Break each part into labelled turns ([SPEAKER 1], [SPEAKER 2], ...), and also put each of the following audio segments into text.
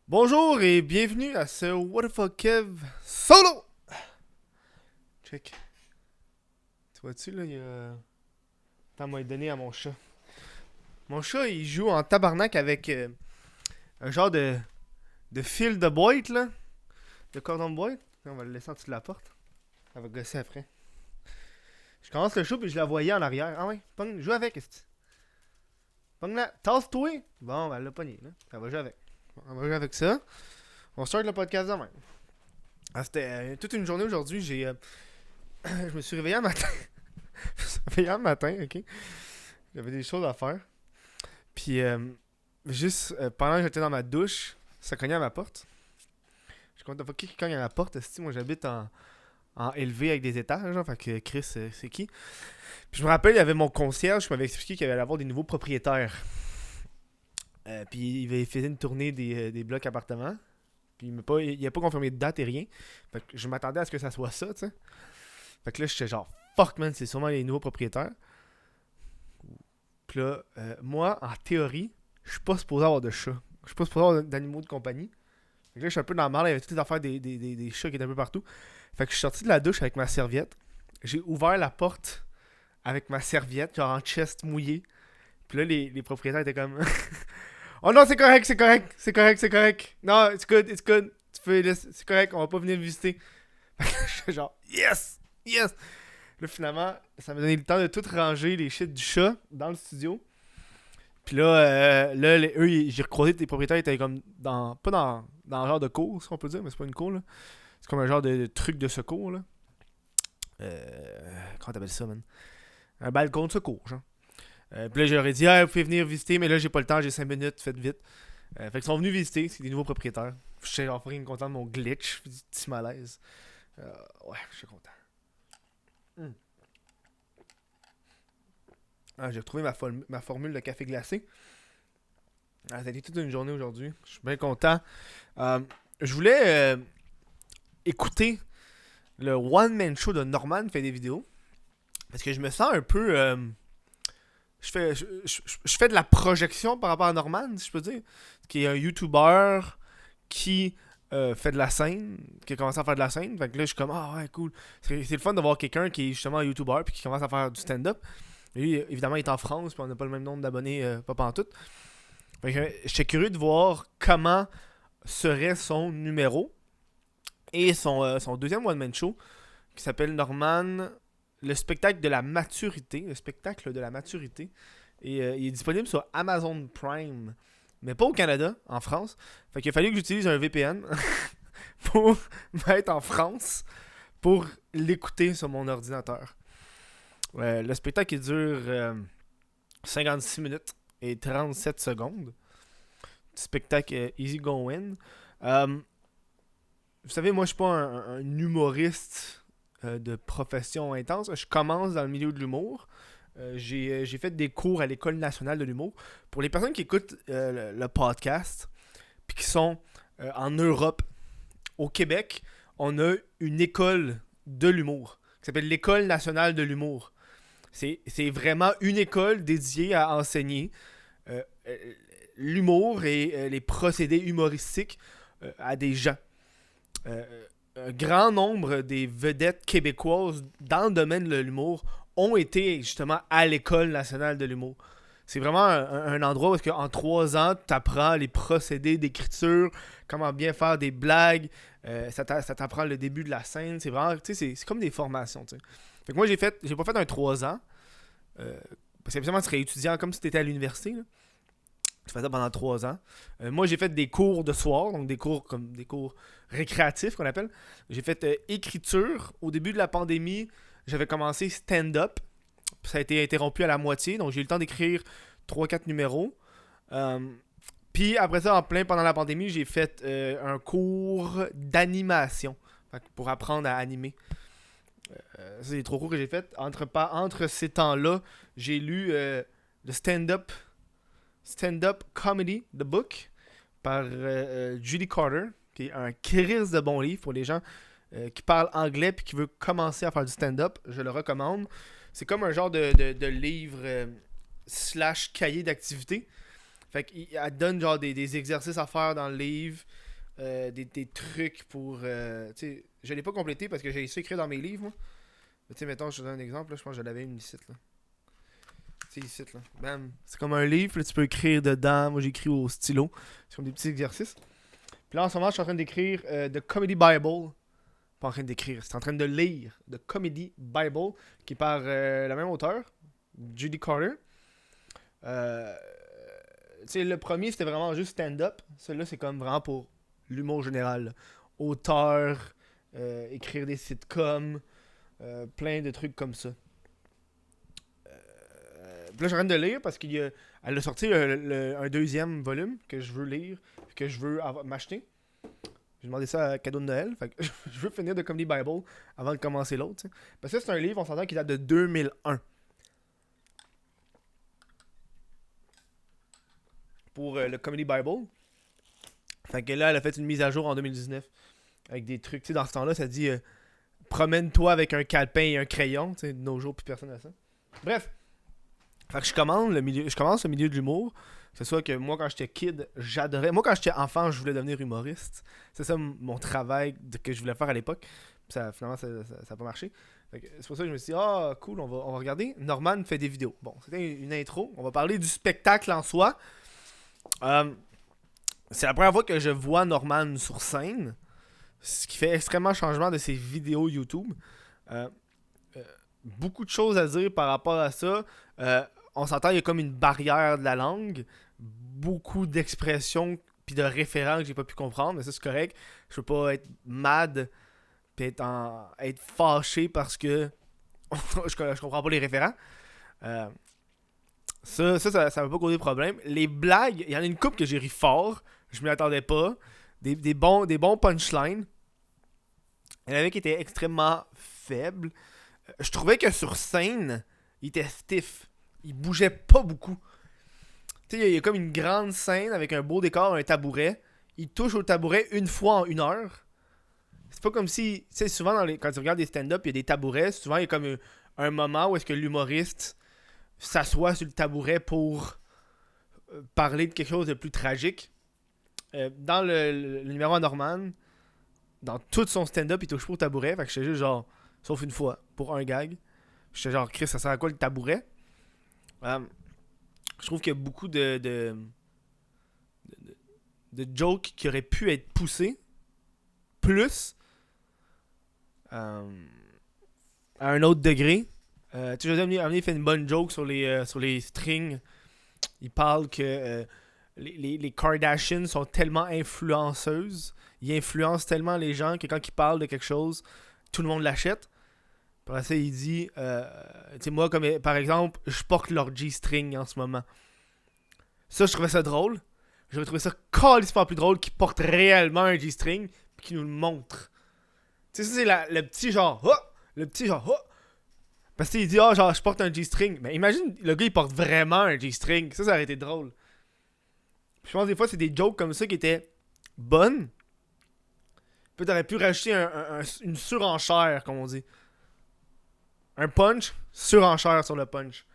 [SPEAKER 1] Bonjour et bienvenue à ce What the fuck Kev solo! Check. Tu vois-tu là, il y a... Attends, moi, donné à mon chat. Mon chat, il joue en tabarnak avec un genre de fil de boîte là. De cordon de boîte. On va le laisser en dessous de la porte. Ça va gosser après. Je commence le show puis je la voyais en arrière. Ah ouais, pogne, joue avec, est-ce pogne-la, tasse-toi! Bon, ben elle l'a pogné là. Ça va jouer avec. On va jouer avec ça. On start le podcast demain. Ah, c'était toute une journée aujourd'hui. Je me suis réveillé un matin. Je me suis réveillé un matin, ok? J'avais des choses à faire. Puis, juste pendant que j'étais dans ma douche, ça cognait à ma porte. Je compte pas qui cogne à la porte. Moi, j'habite en élevé avec des étages, genre. Fait que Chris, c'est qui? Puis, je me rappelle, il y avait mon concierge qui m'avait expliqué qu'il allait avoir des nouveaux propriétaires. Puis, il faisait une tournée des blocs appartements. Puis, il a pas confirmé de date et rien. Fait que je m'attendais à ce que ça soit ça, tu sais. Fait que là, j'étais genre, fuck man, c'est sûrement les nouveaux propriétaires. Puis là, moi, en théorie, je suis pas supposé avoir de chat. Je suis pas supposé avoir d'animaux de compagnie. Fait que là, je suis un peu dans le mal. Il y avait toutes les affaires des chats qui étaient un peu partout. Fait que je suis sorti de la douche avec ma serviette. J'ai ouvert la porte avec ma serviette, genre en chest mouillé. Puis là, les propriétaires étaient comme oh non, c'est correct, c'est correct, c'est correct, c'est correct. Non, it's good, it's good. C'est correct, on va pas venir visiter. Fait que je suis genre yes, yes. Là, finalement, ça m'a donné le temps de tout ranger les shit du chat dans le studio. Puis là, j'ai recroisé des propriétaires, ils étaient comme pas dans un genre de cour, si on peut dire, mais c'est pas une cour, là. C'est comme un genre de truc de secours, là. Comment t'appelles ça, man? Un balcon de secours, genre. Puis là, j'aurais dit, ah, vous pouvez venir visiter, mais là, j'ai pas le temps, j'ai 5 minutes, faites vite. Fait qu'ils sont venus visiter, c'est des nouveaux propriétaires. Je suis genre fucking content de mon glitch, du petit malaise. Ouais, je suis content. Mm. Ah, j'ai retrouvé ma formule de café glacé. Ah, ça a été toute une journée aujourd'hui. Je suis bien content. Euh, je voulais écouter le one-man show de Norman qui fait des vidéos. Parce que je me sens un peu... je fais de la projection par rapport à Norman, si je peux dire. Qui est un YouTuber qui fait de la scène, qui a commencé à faire de la scène. Fait que là, je suis comme, ah ouais, cool. C'est le fun de voir quelqu'un qui est justement un YouTuber puis qui commence à faire du stand-up. Lui, évidemment, il est en France, puis on n'a pas le même nombre d'abonnés, pas pantoute. Fait que j'étais curieux de voir comment serait son numéro et son deuxième one-man show qui s'appelle Norman, le spectacle de la maturité. Le spectacle de la maturité. Et il est disponible sur Amazon Prime, mais pas au Canada, en France. Fait qu'il a fallu que j'utilise un VPN pour mettre en France pour l'écouter sur mon ordinateur. Le spectacle il dure 56 minutes et 37 secondes. Spectacle easy going. Euh, vous savez, moi, je suis pas un humoriste de profession intense. Je commence dans le milieu de l'humour. J'ai fait des cours à l'École nationale de l'humour. Pour les personnes qui écoutent le podcast, puis qui sont en Europe, au Québec, on a une école de l'humour qui s'appelle l'École nationale de l'humour. C'est vraiment une école dédiée à enseigner euh, l'humour et les procédés humoristiques à des gens. Euh, un grand nombre des vedettes québécoises dans le domaine de l'humour ont été justement à l'École nationale de l'humour. C'est vraiment un endroit où en 3 ans, tu apprends les procédés d'écriture, comment bien faire des blagues, ça t'apprend le début de la scène. C'est vraiment, tu sais, c'est comme des formations. T'sais. Fait que moi, j'ai pas fait un 3 ans, parce qu'habituellement, tu serais étudiant comme si tu étais à l'université. Là. Je fais ça pendant 3 ans. Moi, j'ai fait des cours de soir, donc des cours comme des cours récréatifs qu'on appelle. J'ai fait écriture. Au début de la pandémie, j'avais commencé stand-up. Ça a été interrompu à la moitié, donc j'ai eu le temps d'écrire 3-4 numéros. Puis après ça, en plein pendant la pandémie, j'ai fait un cours d'animation pour apprendre à animer. C'est les 3 cours que j'ai fait. Entre ces temps-là, j'ai lu le Stand-Up Comedy, The Book, par Judy Carter, qui est un crise de bon livre pour les gens qui parlent anglais et qui veulent commencer à faire du stand-up. Je le recommande. C'est comme un genre de livre slash cahier d'activité. Fait qu'elle te donne genre des exercices à faire dans le livre, des trucs pour. Tu sais, je l'ai pas complété parce que j'ai essayé d'écrire dans mes livres, moi. Mais tu sais, mettons, je te donne un exemple, là, je pense que je l'avais une ici, là. Tu sais, ici, là. Bam. C'est comme un livre, là, tu peux écrire dedans. Moi, j'écris au stylo. C'est comme des petits exercices. Puis là, en ce moment, je suis en train d'écrire The Comedy Bible. Pas en train d'écrire, c'est en train de lire The Comedy Bible, qui est par la même auteur, Judy Carter. Tu sais, le premier, c'était vraiment juste stand-up. Celui-là, c'est comme vraiment pour l'humour général, là. Auteur, écrire des sitcoms, plein de trucs comme ça. Puis là, je suis en train de lire parce qu'elle a sorti un deuxième volume que je veux lire, que je veux m'acheter. J'ai demandé ça à cadeau de Noël. Fait que je veux finir The Comedy Bible avant de commencer l'autre. T'sais. Parce que c'est un livre, on s'entend, qui date de 2001. Pour le Comedy Bible. Fait que là, elle a fait une mise à jour en 2019. Avec des trucs. Tu sais, dans ce temps-là, ça dit promène-toi avec un calepin et un crayon. Tu sais, de nos jours, plus personne n'a ça. Bref. Fait que je commence le milieu de l'humour. C'est ça que moi, quand j'étais kid, j'adorais. Moi, quand j'étais enfant, je voulais devenir humoriste. C'est ça mon travail que je voulais faire à l'époque. Puis finalement, ça n'a pas marché. C'est pour ça que je me suis dit, ah, cool, on va regarder. Norman fait des vidéos. Bon, c'était une intro. On va parler du spectacle en soi. C'est la première fois que je vois Norman sur scène. Ce qui fait extrêmement changement de ses vidéos YouTube. Beaucoup de choses à dire par rapport à ça. On s'entend, il y a comme une barrière de la langue. Beaucoup d'expressions puis de référents que j'ai pas pu comprendre, mais ça c'est correct. Je peux pas être mad puis être fâché parce que je comprends pas les référents. Ça m'a pas causé de problème. Les blagues, il y en a une couple que j'ai ri fort. Je m'y attendais pas. Des bons punchlines. Il y en avait qui étaient extrêmement faibles. Je trouvais que sur scène, il était stiff. Il bougeait pas beaucoup. Tu sais, il y a comme une grande scène avec un beau décor, un tabouret. Il touche au tabouret une fois en 1 heure. C'est pas comme si... Tu sais, souvent, quand tu regardes des stand-up, il y a des tabourets. Souvent, il y a comme un moment où est-ce que l'humoriste s'assoit sur le tabouret pour parler de quelque chose de plus tragique. Dans le numéro à Norman, dans tout son stand-up, il touche pas au tabouret. Fait que j'étais juste genre... Sauf une fois, pour un gag. J'étais genre, Chris, ça sert à quoi le tabouret? Je trouve qu'il y a beaucoup de jokes qui auraient pu être poussés plus à un autre degré. Tu sais, José fait une bonne joke sur les strings. Il parle que les Kardashians sont tellement influenceuses. Ils influencent tellement les gens que quand ils parlent de quelque chose, tout le monde l'achète. Après ça, il dit, tu sais, moi, comme par exemple, je porte leur G-string en ce moment. Ça, je trouvais ça drôle. J'aurais trouvé ça calissement plus drôle qu'ils portent réellement un G-string puis qu'ils nous le montrent. Tu sais, ça, c'est le petit genre, oh! Le petit genre, oh! Parce qu'il dit, genre, je porte un G-string. Mais imagine, le gars, il porte vraiment un G-string. Ça aurait été drôle. Puis je pense que des fois, c'est des jokes comme ça qui étaient bonnes. Puis t'aurais pu rajouter une surenchère, comme on dit. Un punch, surenchère sur le punch.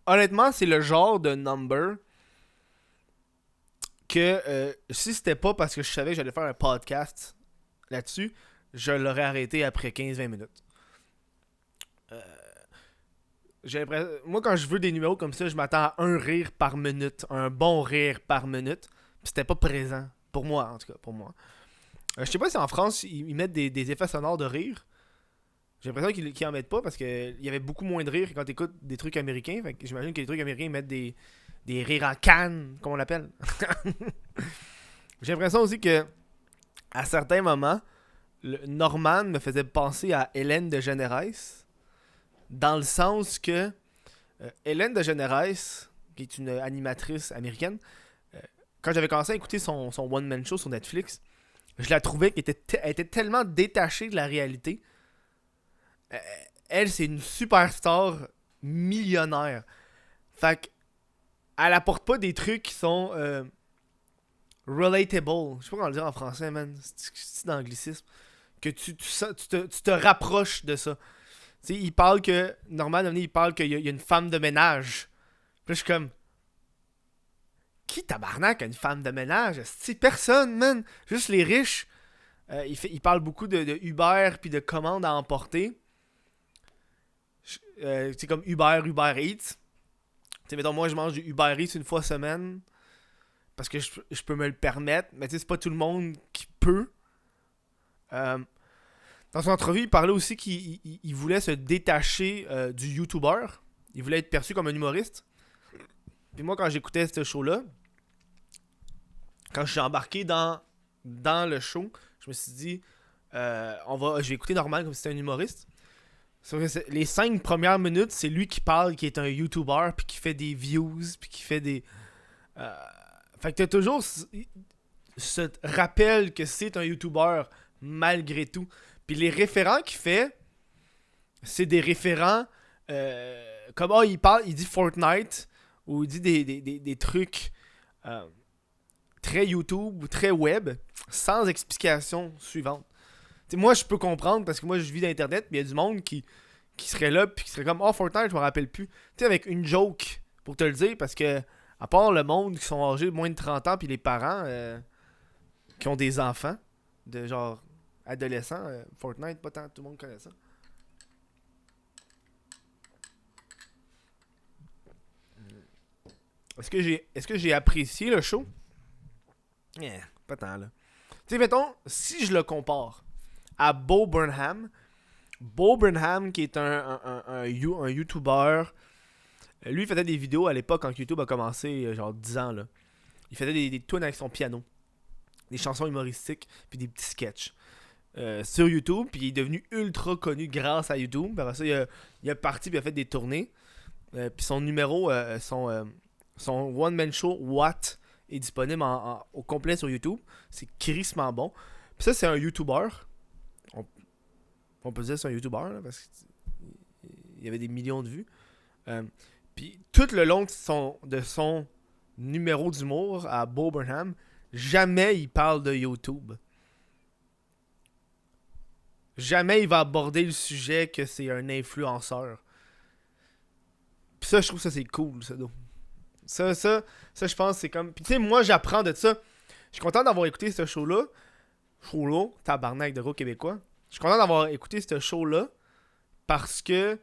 [SPEAKER 1] Honnêtement, c'est le genre de number que si c'était pas parce que je savais que j'allais faire un podcast là-dessus, je l'aurais arrêté après 15-20 minutes. Moi, quand je veux des numéros comme ça, je m'attends à un rire par minute, un bon rire par minute. Puis c'était pas présent. Pour moi, en tout cas, pour moi. Je sais pas si en France, ils mettent des effets sonores de rire. J'ai l'impression qu'ils en mettent pas parce qu'il y avait beaucoup moins de rire quand t'écoutes des trucs américains. Fait que j'imagine que les trucs américains mettent des rires en canne, comme on l'appelle. J'ai l'impression aussi que à certains moments, Norman me faisait penser à Hélène DeGeneres. Dans le sens que Hélène DeGeneres, qui est une animatrice américaine, quand j'avais commencé à écouter son one-man show sur Netflix, je la trouvais qu'elle était tellement détachée de la réalité. Elle, c'est une superstar millionnaire. Fait qu'elle apporte pas des trucs qui sont relatable. Je sais pas comment le dire en français, man. C'est d'anglicisme. Que tu te rapproches de ça. Tu sais, il parle que. Norman, il parle qu'il y a une femme de ménage. Puis là, je suis comme. Qui tabarnak a une femme de ménage? C'est personne, man. Juste les riches. Il parle beaucoup de Uber puis de commandes à emporter. C'est comme Uber Eats. Tu sais, mettons, moi, je mange du Uber Eats une fois semaine. Parce que je peux me le permettre. Mais tu sais, c'est pas tout le monde qui peut. Dans son entrevue, il parlait aussi qu'il voulait se détacher du YouTuber. Il voulait être perçu comme un humoriste. Puis moi, quand j'écoutais ce show-là, quand je suis embarqué dans le show, je me suis dit, je vais écouter normal comme si c'était un humoriste. Les 5 premières minutes, c'est lui qui parle, qui est un YouTuber, puis qui fait des views, puis qui fait des... Fait que t'as toujours ce rappel que c'est un YouTuber, malgré tout. Puis les référents qu'il fait, c'est des référents comme, il dit Fortnite, ou il dit des trucs très YouTube ou très web, sans explication suivante. T'sais, moi, je peux comprendre, parce que moi, je vis d'internet, mais il y a du monde qui serait là, puis qui serait comme, Fortnite, je me rappelle plus. Tu sais, avec une joke, pour te le dire, parce que, à part le monde qui sont âgés de moins de 30 ans, puis les parents qui ont des enfants, de genre adolescents, Fortnite, pas tant, tout le monde connaît ça. Est-ce que j'ai apprécié le show? Pas tant, là. Tu sais, mettons, si je le compare à Bo Burnham qui est un YouTuber, lui il faisait des vidéos à l'époque quand YouTube a commencé, genre 10 ans, là. Il faisait des tunes avec son piano, des chansons humoristiques, puis des petits sketchs sur YouTube, puis il est devenu ultra connu grâce à YouTube. Après ça, il a parti, puis il a fait des tournées, puis son numéro, son one-man show, What, est disponible au complet sur YouTube. C'est crissement bon. Puis ça, c'est un YouTuber. On peut dire que c'est un YouTuber, là, parce qu'il y avait des millions de vues. Puis tout le long de son numéro d'humour à Bo Burnham, jamais il parle de YouTube. Jamais il va aborder le sujet que c'est un influenceur. Puis ça, je trouve ça c'est cool, ça. Ça, je pense, c'est comme... Puis tu sais, moi, j'apprends de ça. Je suis content d'avoir écouté ce show-là. Tabarnak de gros québécois. Je suis content d'avoir écouté ce show-là parce que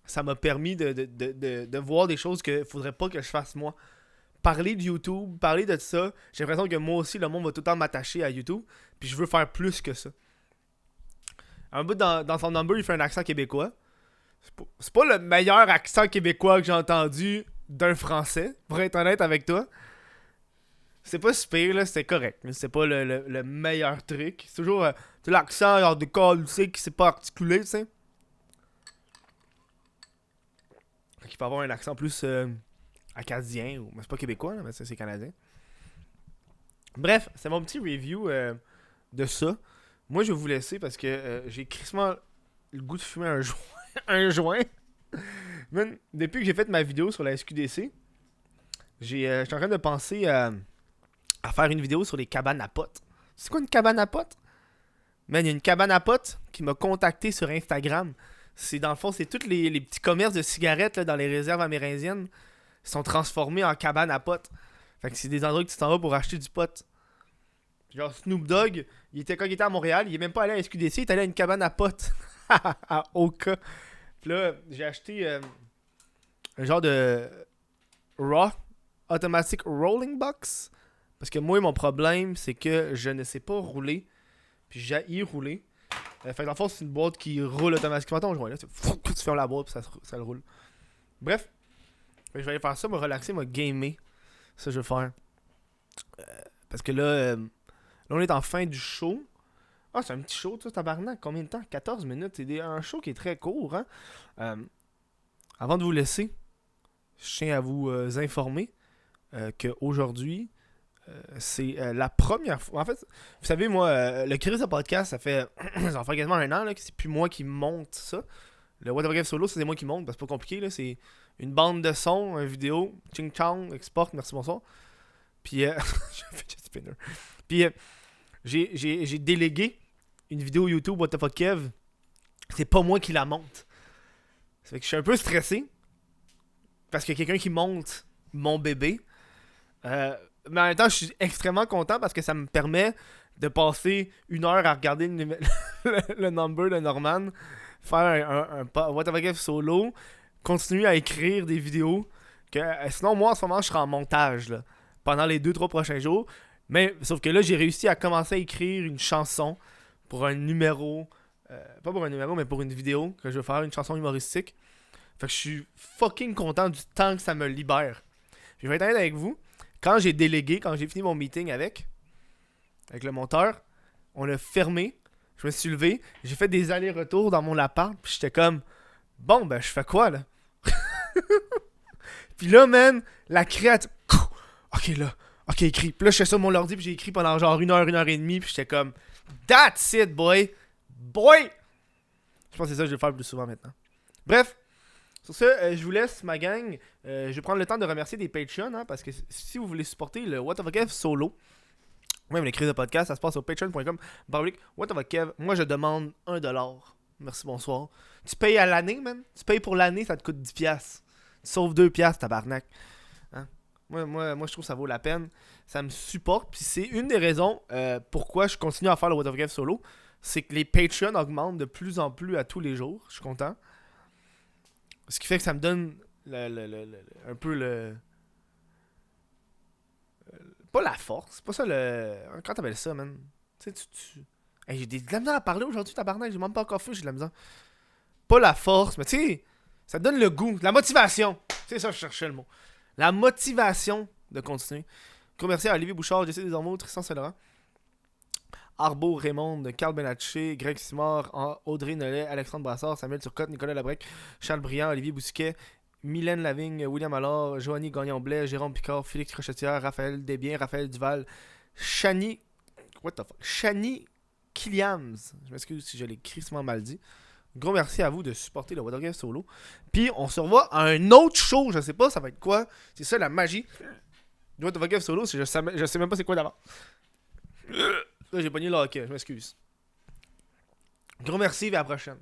[SPEAKER 1] ça m'a permis de voir des choses qu'il faudrait pas que je fasse moi. Parler de YouTube, parler de ça. J'ai l'impression que moi aussi, le monde va tout le temps m'attacher à YouTube. Puis je veux faire plus que ça. Un bout dans son number, il fait un accent québécois. C'est pas le meilleur accent québécois que j'ai entendu d'un français, pour être honnête avec toi. C'est pas super, là, c'est correct. Mais c'est pas le meilleur truc. C'est toujours l'accent genre de col, tu sais, qui s'est pas articulé, tu sais. Il peut avoir un accent plus acadien, mais c'est pas québécois, là, mais c'est canadien. Bref, c'est mon petit review de ça. Moi, je vais vous laisser parce que j'ai crissement le goût de fumer un joint. Un joint. Man, depuis que j'ai fait ma vidéo sur la SQDC, je suis en train de penser à faire une vidéo sur les cabanes à potes. C'est quoi une cabane à potes? Man, il y a une cabane à potes qui m'a contacté sur Instagram. C'est dans le fond, c'est tous les petits commerces de cigarettes là, dans les réserves amérindiennes sont transformés en cabanes à potes. Fait que c'est des endroits que tu t'en vas pour acheter du pot. Genre Snoop Dogg, quand il était à Montréal, il est même pas allé à SQDC, il est allé à une cabane à potes. À Oka. Puis là, j'ai acheté un genre de Raw Automatic Rolling Box. Parce que moi, mon problème, c'est que je ne sais pas rouler. Puis j'ai rouler. Fait que dans le fond, c'est une boîte qui roule automatiquement. Attends, je vois là. Tu fermes la boîte, puis ça le roule. Bref. Je vais aller faire ça, me relaxer, me gamer. Ça, je vais faire. Parce que là, on est en fin du show. Ah, c'est un petit show, tu sais, tabarnak. Combien de temps? 14 minutes. C'est un show qui est très court, hein. Avant de vous laisser, je tiens à vous informer qu'aujourd'hui, c'est la première fois. En fait, vous savez, moi, le Chris de podcast, ça fait quasiment un an là, que c'est plus moi qui monte ça. Le What the Fuck Solo, c'est moi qui monte, parce que c'est pas compliqué. Là, c'est une bande de son, une vidéo, ching chang, export, merci, bonsoir. Puis, Puis, j'ai délégué une vidéo YouTube What the Fuck Kev. C'est pas moi qui la monte. Ça fait que je suis un peu stressé. Parce qu'il y a quelqu'un qui monte mon bébé. Mais en même temps, je suis extrêmement content parce que ça me permet de passer 1 heure à regarder le number de Norman, faire un What the fuck solo, continuer à écrire des vidéos. Sinon, moi, en ce moment, je serai en montage là, pendant les 2-3 prochains jours. Mais sauf que là, j'ai réussi à commencer à écrire une chanson pour un numéro. Pas pour un numéro, mais pour une vidéo que je veux faire, une chanson humoristique. Fait que je suis fucking content du temps que ça me libère. Je vais être honnête avec vous. Quand j'ai délégué, quand j'ai fini mon meeting avec le monteur, on l'a fermé. Je me suis levé, j'ai fait des allers-retours dans mon appart, puis j'étais comme, bon, ben, je fais quoi, là? Puis là, man, la créative... Ok, là, ok, écrit. Puis là, je fais ça sur mon ordi, puis j'ai écrit pendant genre 1 heure et demie, puis j'étais comme, that's it, boy! Boy! Je pense que c'est ça que je vais faire le plus souvent maintenant. Bref, sur ce, je vous laisse, ma gang. Je vais prendre le temps de remercier des Patreons, hein, parce que si vous voulez supporter le What the fuck Kev solo, même les crises de podcast, ça se passe sur patreon.com. What the fuck Kev, moi je demande $1. Merci, bonsoir. Tu payes à l'année, man. Tu payes pour l'année, ça te coûte 10$. Tu sauves 2$, tabarnak. Hein? Moi, je trouve que ça vaut la peine. Ça me supporte. Puis c'est une des raisons pourquoi je continue à faire le What the fuck Kev solo. C'est que les Patreons augmentent de plus en plus à tous les jours. Je suis content. Ce qui fait que ça me donne un peu le... Pas la force, pas ça le... Comment t'appelles ça, man? Tu sais, Hey, j'ai de la misère à parler aujourd'hui, tabarnak, j'ai même pas encore fait, j'ai de la misère. Pas la force, mais tu sais, ça te donne le goût, la motivation. C'est ça que je cherchais le mot. La motivation de continuer. Gros merci à Olivier Bouchard, Jesse Desormeaux, Tristan Saint-Laurent, Arbo, Raymond, Carl Benatché, Greg Simard, Audrey Nollet, Alexandre Brassard, Samuel Turcotte, Nicolas Labrec, Charles Briand, Olivier Bousquet, Mylène Lavigne, William Allard, Joanie Gagnon-Blais, Jérôme Picard, Félix Crochetière, Raphaël Desbiens, Raphaël Duval, Chani... What the fuck? Chani Killiams. Je m'excuse si je l'ai crissement mal dit. Gros merci à vous de supporter le What the Fuck solo. Puis on se revoit à un autre show, je sais pas ça va être quoi. C'est ça la magie du What the Fuck solo, c'est je sais même pas c'est quoi d'avant. Là j'ai pogné le hockey, je m'excuse. Gros merci et à la prochaine.